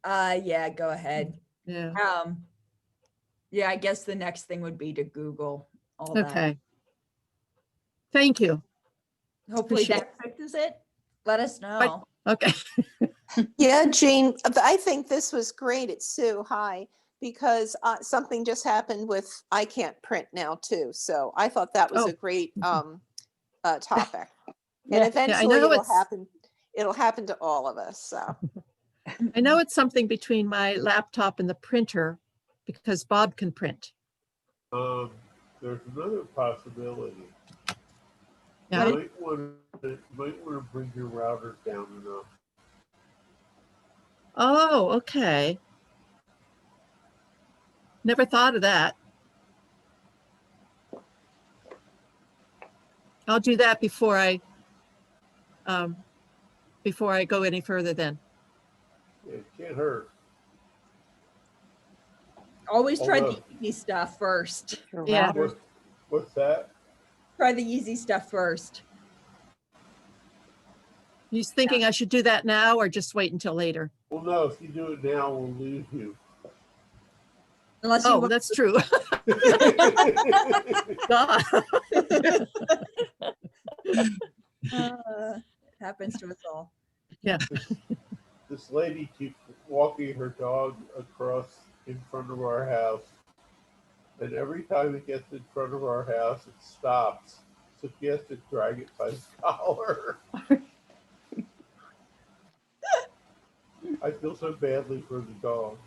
Yeah, go ahead. Yeah. Yeah, I guess the next thing would be to Google all that. Okay. Thank you. Hopefully Appreciate that fixes it. Let us know. Okay. Yeah, Jean, I think this was great at Sue. Hi, because something just happened with I can't print now too. So I thought that was Oh. a great topic. Yeah. And I eventually know it'll it's- happen. It'll happen to all of us. So I know it's something between my laptop and the printer because Bob can print. There's another possibility. Yeah. You might want to bring your router down enough. Oh, okay. Never thought of that. I'll do that before I go any further then. It can't hurt. Always try the Although- easy stuff first. Yeah. What's that? Try the easy stuff first. He's thinking I should do that now or just wait until later. Well, no, if you do it now, we'll lose you. Unless you Oh, want that's true. God. it happens to us all. Yeah. This lady keeps walking her dog across in front of our house. And every time it gets in front of our house, it stops. So she has to drag it by the collar. I feel so badly for the dog.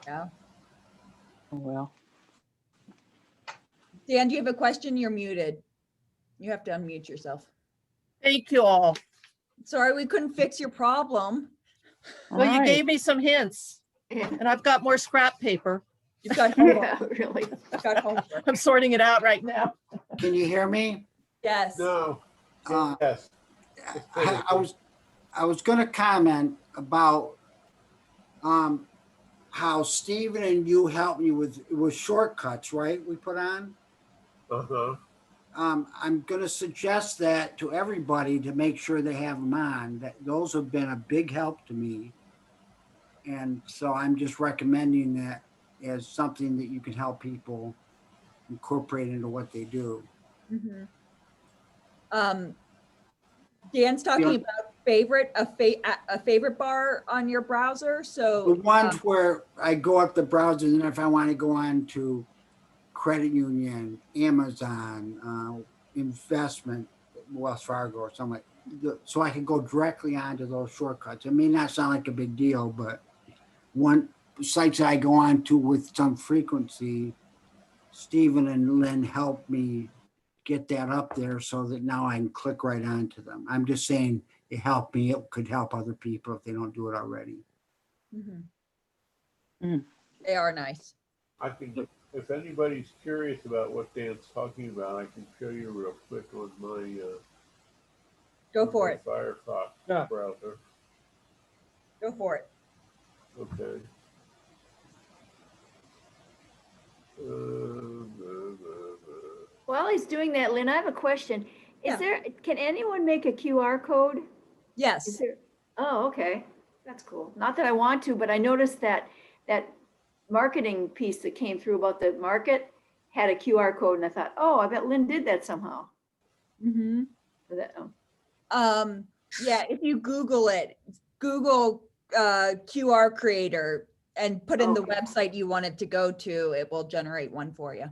Yeah. Oh, well. Dan, do you have a question? You're muted. You have to unmute yourself. Thank you all. Sorry, we couldn't fix your problem. Well, you gave me some hints and I've got more scrap paper. You've got homework. Yeah, really. You've got homework. I'm sorting it out right now. Can you hear me? Yes. No. Uh, Yes. I was gonna comment about how Stephen and you helped me with shortcuts, right? We put on. Uh-huh. I'm gonna suggest that to everybody to make sure they have them on. That those have been a big help to me, and so I'm just recommending that as something that you can help people incorporate into what they do. Mm-hmm. Dan's talking Yeah. about a favorite bar on your browser. So The ones where I go up the browser, and if I want to go on to credit union, Amazon, investment, Wells Fargo or something so I can go directly onto those shortcuts. It may not sound like a big deal, but one sites I go on to with some frequency, Stephen and Lynn helped me get that up there so that now I can click right onto them. I'm just saying it helped me. It could help other people if they don't do it already. They are nice. I think if anybody's curious about what Dan's talking about, I can show you real quick on my Go for it. Firefox Yeah. browser. Go for it. Okay. While he's doing that, Lynn, I have a question. Yeah. Can anyone make a QR code? Yes. Is there? Oh, okay. That's cool. Not that I want to, but I noticed that marketing piece that came through about the market had a QR code, and I thought, oh, I bet Lynn did that somehow. Mm-hmm. Oh. Yeah, if you Google it, Google QR creator and put in the Okay. website you want it to go to, it will generate one for you. I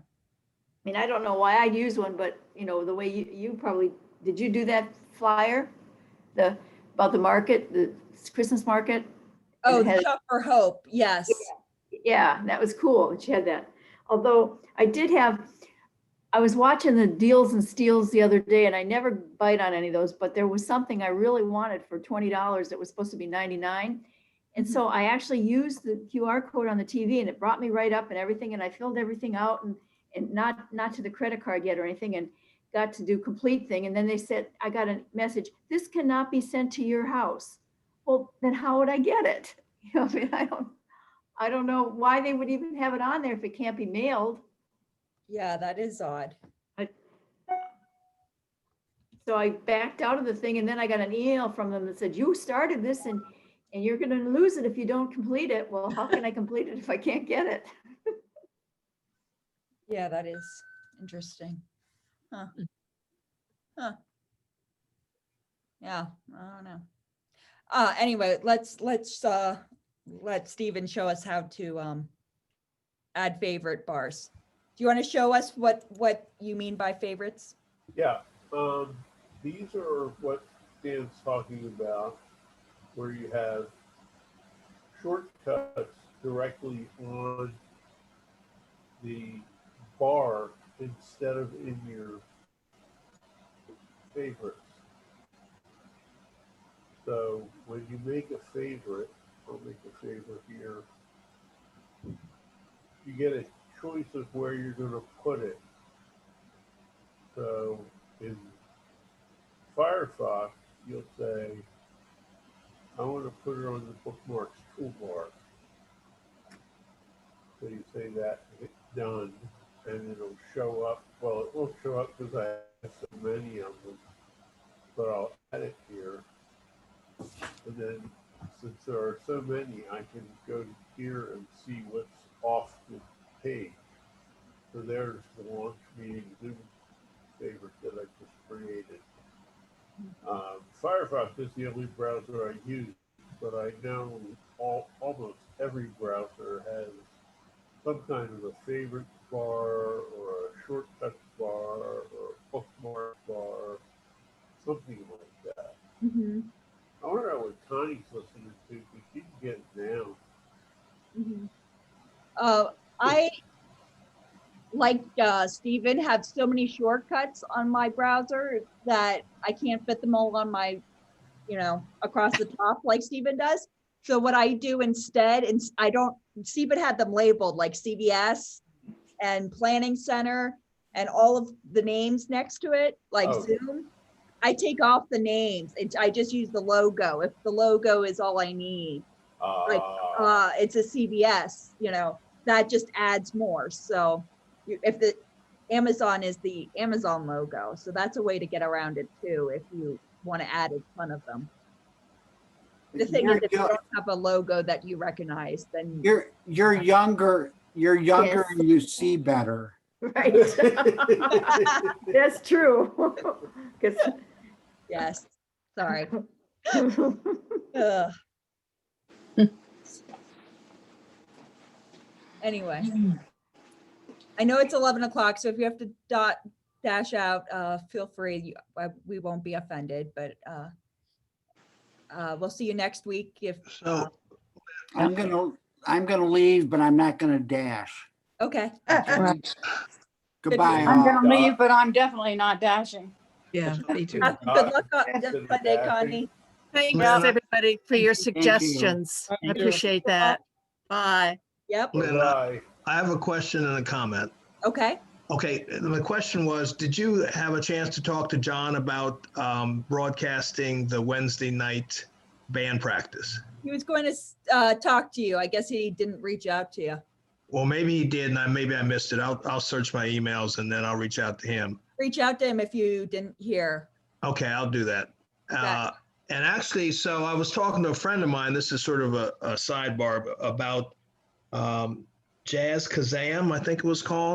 mean, I don't know why I'd use one, but you know, the way you probably, did you do that flyer? About the market, the Christmas market? Oh, And it the had- Shop for Hope. Yes. Yeah, that was cool that you had that. Although I was watching the deals and steals the other day and I never bite on any of those, but there was something I really wanted for $20 that was supposed to be $99. And so I actually used the QR code on the TV and it brought me right up and everything. And I filled everything out and not to the credit card yet or anything, and got to do complete thing. And then they said, I got a message, this cannot be sent to your house. Well, then how would I get it? You know, I mean, I don't know why they would even have it on there if it can't be mailed. Yeah, that is odd. So I backed out of the thing and then I got an email from them that said, you started this and you're going to lose it if you don't complete it. Well, how can I complete it if I can't get it? Yeah, that is interesting. Huh. Yeah, I don't know. Anyway, let's let Stephen show us how to add favorite bars. Do you want to show us what you mean by favorites? Yeah. These are what Dan's talking about, where you have shortcuts directly on the bar instead of in your favorites. So when you make a favorite, I'll make a favorite here. You get a choice of where you're going to put it. So in Firefox, you'll say, I want to put it on the bookmarks toolbar. So you say that, hit done, and it'll show up. Well, it won't show up because I have so many of them, but I'll add it here. And then since there are so many, I can go to here and see what's off the page. So there's the launch meeting Zoom favorite that I just created. Firefox is the only browser I use, but I know almost every browser has some kind of a favorite bar or a shortcut bar or a bookmark bar, something like that. Mm-hmm. I wonder what Connie's listening to, because she can get it down. Mm-hmm. I, like Stephen, have so many shortcuts on my browser that I can't fit them all on my, across the top like Stephen does. So what I do instead, and Stephen had them labeled like CVS and Planning Center and all of the names next to it, like Zoom. I take off the names. I just use the logo. If the logo is all I need, it's a CVS, that just adds more. So if the Amazon is the Amazon logo, so that's a way to get around it too, if you want to add a ton of them. The thing is, if you don't have a logo that you recognize, then you're younger Yes. and you see better. Right. That's true. 'Cause- yes. Sorry. Ugh. Anyway, I know it's 11 o'clock, so if you have to dash out, feel free. We won't be offended, but we'll see you next week. If So I'm gonna leave, but I'm not gonna dash. okay. Goodbye. I'm all. gonna leave, but I'm definitely not dashing. Yeah, me too. Good luck on Monday, Connie. Thanks, Lynn, everybody, for your you. suggestions. I Thank you. appreciate that. Bye. Yep. Lynn, Bye. I have a question and a comment. Okay. Okay, the question was, did you have a chance to talk to John about broadcasting the Wednesday night band practice? He was going to talk to you. I guess he didn't reach out to you. Well, maybe he did, and maybe I missed it. I'll search my emails and then I'll reach out to him. Reach out to him if you didn't hear. Okay, I'll do that. Okay. And actually, so I was talking to a friend of mine. This is sort of a sidebar about Jazz Kazam, I think it was called.